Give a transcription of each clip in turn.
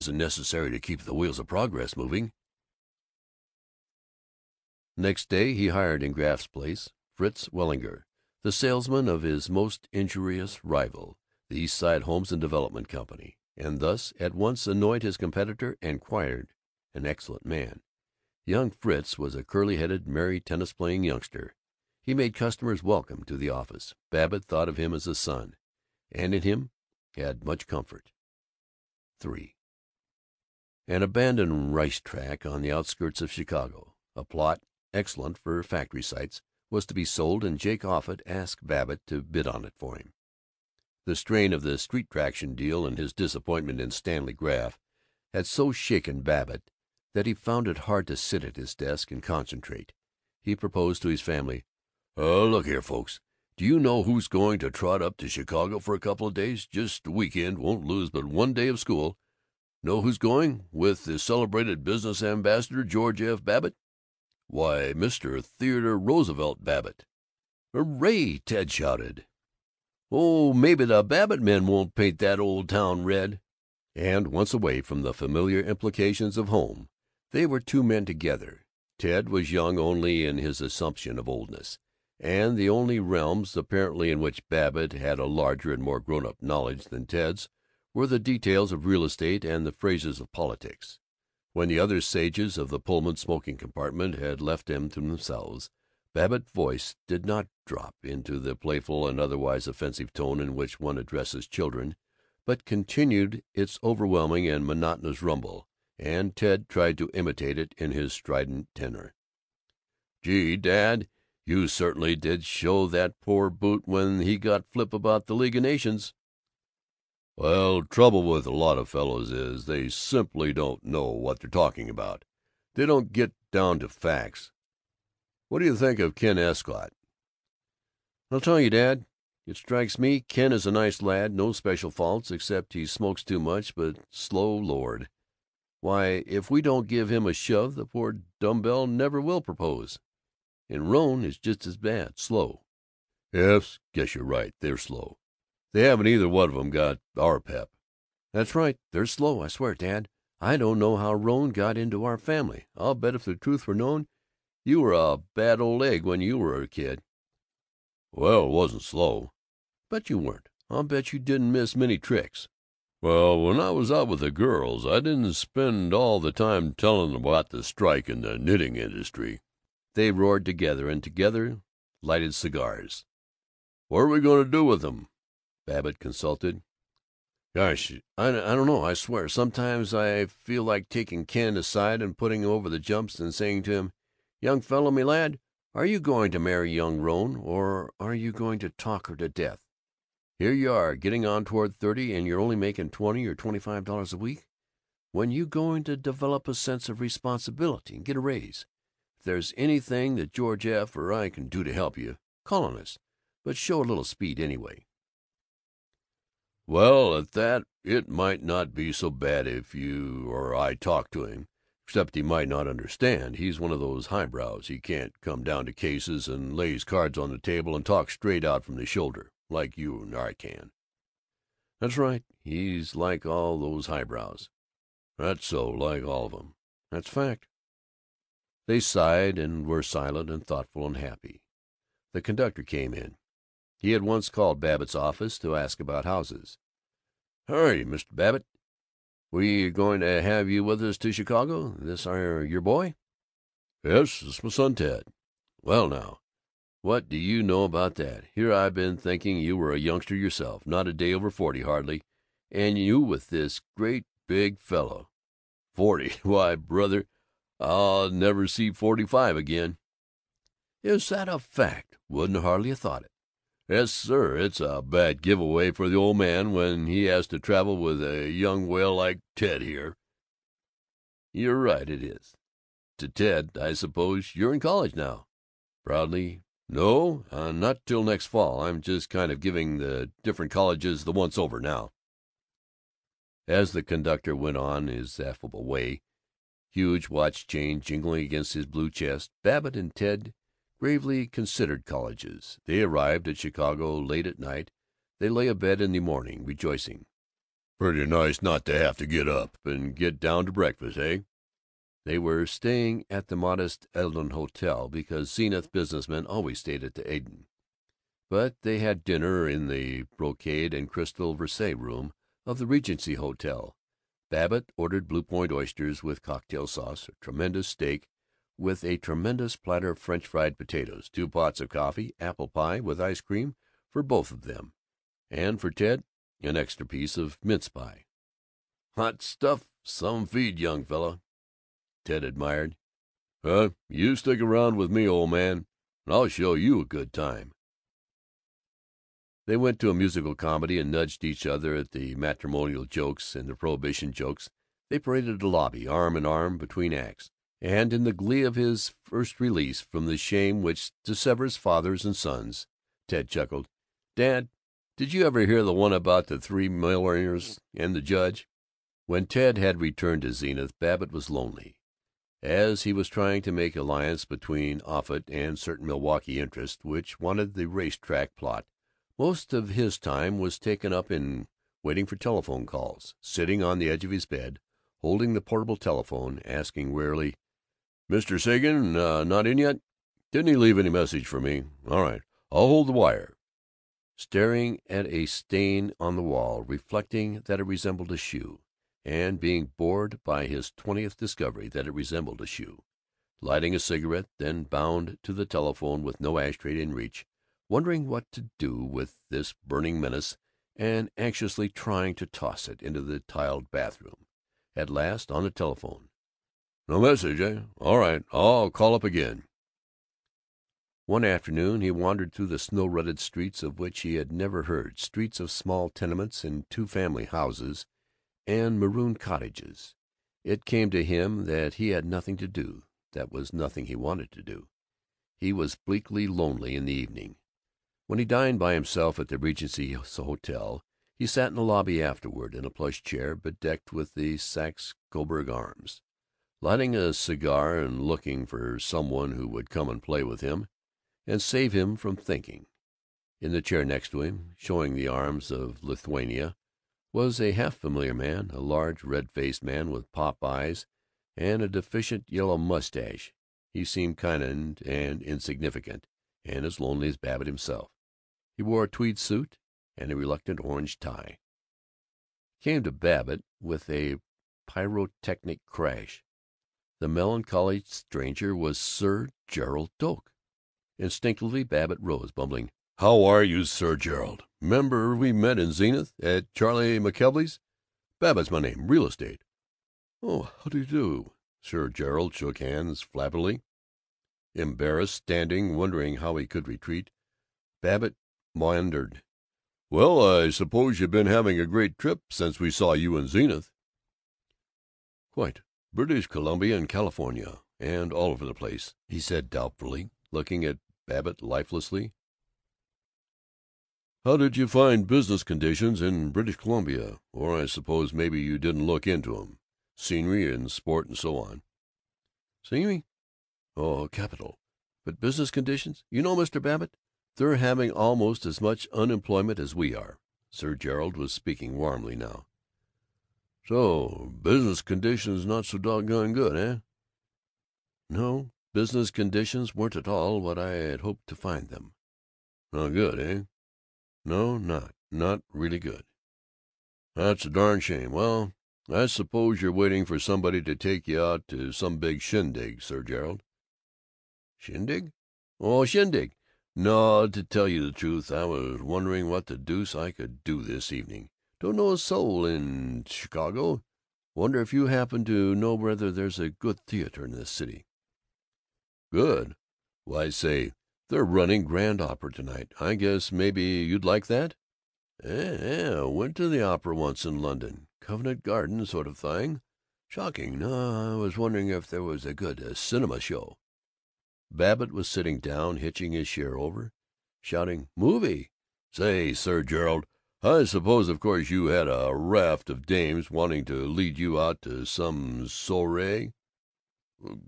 isn't necessary to keep the wheels of progress moving." Next day he hired in Graff's place Fritz Wellinger, the salesman of his most injurious rival, the East Side Homes and Development Company, and thus at once annoyed his competitor and acquired an excellent man. Young Fritz was a curly-headed, merry, tennis-playing youngster. He made customers welcome to the office. Babbitt thought of him as a son, and in him had much comfort. 3. An abandoned rice tract on the outskirts of Chicago, a plot excellent for factory sites, was to be sold, and Jake Offutt asked Babbitt to bid on it for him. The strain of the street traction deal and his disappointment in Stanley Graff had so shaken Babbitt that he found it hard to sit at his desk and concentrate. He proposed to his family, "Look here, folks. Do you know who's going to trot up to Chicago for a couple of days? Just a weekend, won't lose but one day of school. Know who's going? With the celebrated business ambassador, George F. Babbitt. Why, Mr. Theodore Roosevelt Babbitt." "Hooray!" Ted shouted. "Oh, maybe the Babbitt men won't paint that old town red." And once away from the familiar implications of home, they were two men together. Ted was young only in his assumption of oldness, and the only realms apparently in which Babbitt had a larger and more grown-up knowledge than Ted's were the details of real estate and the phrases of politics. When the other sages of the Pullman smoking compartment had left him to themselves, Babbitt's voice did not drop into the playful and otherwise offensive tone in which one addresses children, but continued its overwhelming and monotonous rumble, and Ted tried to imitate it in his strident tenor. "Gee, Dad, you certainly did show that poor Boot when he got flip about the League of Nations." "Well, trouble with a lot of fellows is they simply don't know what they're talking about. They don't get down to facts. What do you think of Ken Escott?" "I'll tell you, Dad. It strikes me Ken is a nice lad, no special faults, except he smokes too much, but slow, Lord. Why, if we don't give him a shove, the poor dumbbell never will propose. And Roan is just as bad, slow." "Yes, guess you're right. They're slow. They haven't either one of 'em got our pep." "That's right. They're slow, I swear, Dad. I don't know how Roan got into our family. I'll bet if the truth were known, you were a bad old egg when you were a kid." "Well, it wasn't slow." "Bet you weren't. I'll bet you didn't miss many tricks." "Well, when I was out with the girls, I didn't spend all the time telling them about the strike in the knitting industry." They roared together, and together lighted cigars. "What are we going to do with them?" Babbitt consulted. "Gosh, I don't know, I swear. Sometimes I feel like taking Ken aside and putting him over the jumps and saying to him, 'Young fellow, me lad, are you going to marry young Roan, or are you going to talk her to death? Here you are, getting on toward 30, and you're only making $20 or $25 a week. When you going to develop a sense of responsibility and get a raise? If there's anything that George F. or I can do to help you, call on us, but show a little speed anyway.'" "Well, at that, it might not be so bad if you or I talked to him, except he might not understand. He's one of those highbrows. He can't come down to cases and lay his cards on the table and talk straight out from the shoulder, like you and I can." "That's right. He's like all those highbrows." "That's so, like all of 'em." "That's fact." They sighed and were silent and thoughtful and happy. The conductor came in. He had once called Babbitt's office to ask about houses. "Hurry, Mr. Babbitt. We going to have you with us to Chicago? This are your boy?" "Yes, it's my son Ted." "Well, now, what do you know about that? Here I've been thinking you were a youngster yourself, not a day over 40 hardly, and you with this great big fellow." "40? Why, brother, I'll never see 45 again." "Is that a fact? Wouldn't hardly have thought it." "Yes, sir. It's a bad giveaway for the old man when he has to travel with a young whale like Ted here." "You're right, it is. To Ted, I suppose you're in college now." Proudly, "No, not till next fall. I'm just kind of giving the different colleges the once over now." As the conductor went on his affable way, huge watch chain jingling against his blue chest, Babbitt and Ted gravely considered colleges. They arrived at Chicago late at night. They lay abed in the morning, rejoicing. Pretty nice not to have to get up and get down to breakfast, eh?" They were staying at the modest Eden Hotel because Zenith businessmen always stayed at the Eden, but they had dinner in the brocade and crystal Versailles room of the Regency Hotel. Babbitt ordered Blue Point oysters with cocktail sauce, a tremendous steak with a tremendous platter of French fried potatoes, 2 pots of coffee, apple pie with ice cream for both of them, and for Ted an extra piece of mince pie. "Hot stuff. Some feed, young fella," Ted admired. You stick around with me, old man, and I'll show you a good time." They went to a musical comedy and nudged each other at the matrimonial jokes and the prohibition jokes. They paraded the lobby, arm in arm, between acts, and in the glee of his first release from the shame which dissevers fathers and sons, Ted chuckled, "Dad, did you ever hear the one about the 3 millionaires and the judge?" When Ted had returned to Zenith, Babbitt was lonely. As he was trying to make alliance between Offutt and certain Milwaukee interests which wanted the race track plot, most of his time was taken up in waiting for telephone calls, sitting on the edge of his bed, holding the portable telephone, asking wearily, "Mr. Sagan not in yet? Didn't he leave any message for me? All right, I'll hold the wire." staring at a stain on the wall, reflecting that it resembled a shoe, and being bored by his 20th discovery that it resembled a shoe, lighting a cigarette, then bound to the telephone with no ashtray in reach, wondering what to do with this burning menace, and anxiously trying to toss it into the tiled bathroom. At last, on the telephone, "No message, eh? All right, I'll call up again." one afternoon he wandered through the snow-rutted streets of which he had never heard, streets of small tenements and two-family houses and maroon cottages. It came to him that he had nothing to do. That was nothing he wanted to do. He was bleakly lonely in the evening. When he dined by himself at the Regency Hotel, he sat in the lobby afterward, in a plush chair bedecked with the Saxe Coburg arms, lighting a cigar and looking for some one who would come and play with him and save him from thinking. In the chair next to him, showing the arms of Lithuania, was a half-familiar man, a large, red-faced man with pop eyes and a deficient yellow mustache. He seemed kind and insignificant, and as lonely as Babbitt himself. He wore a tweed suit and a reluctant orange tie. He came to Babbitt with a pyrotechnic crash. The melancholy stranger was Sir Gerald Doak. Instinctively Babbitt rose, bumbling, "How are you, Sir Gerald? 'Member we met in Zenith at Charlie McKelvey's? Babbitt's my name. Real estate." "Oh, how do you do?" Sir Gerald shook hands flabbily, embarrassed, standing, wondering how he could retreat. Babbitt wondered, "Well, I suppose you've been having a great trip since we saw you in Zenith." "Quite. British Columbia and California, and all over the place," he said doubtfully, looking at Babbitt lifelessly. "How did you find business conditions in British Columbia? Or I suppose maybe you didn't look into 'em. Scenery and sport and so on." "Scenery? Oh, capital. But business conditions? You know, Mr. Babbitt, they're having almost as much unemployment as we are." Sir Gerald was speaking warmly now. "So business conditions not so doggone good, eh?" "No, business conditions weren't at all what I had hoped to find them." "Not good, eh?" "No, not really good." "That's a darn shame. Well, I suppose you're waiting for somebody to take you out to some big shindig, Sir Gerald." "Shindig? Oh, shindig. No, to tell you the truth, I was wondering what the deuce I could do this evening. Don't know a soul in Chicago. Wonder if you happen to know whether there's a good theater in this city." "Good? Why, say, they're running Grand Opera tonight. I guess maybe you'd like that." Went to the opera once in London. Covent Garden sort of thing. Shocking. No, I was wondering if there was a good cinema show." Babbitt was sitting down, hitching his chair over, shouting, "Movie!" "Say, Sir Gerald, I suppose of course you had a raft of dames wanting to lead you out to some soiree."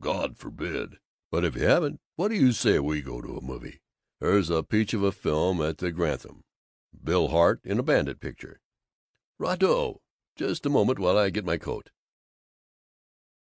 "God forbid! But if you haven't, what do you say we go to a movie? There's a peach of a film at the Grantham. Bill Hart in a bandit picture." "Righto!" Just a moment while I get my coat."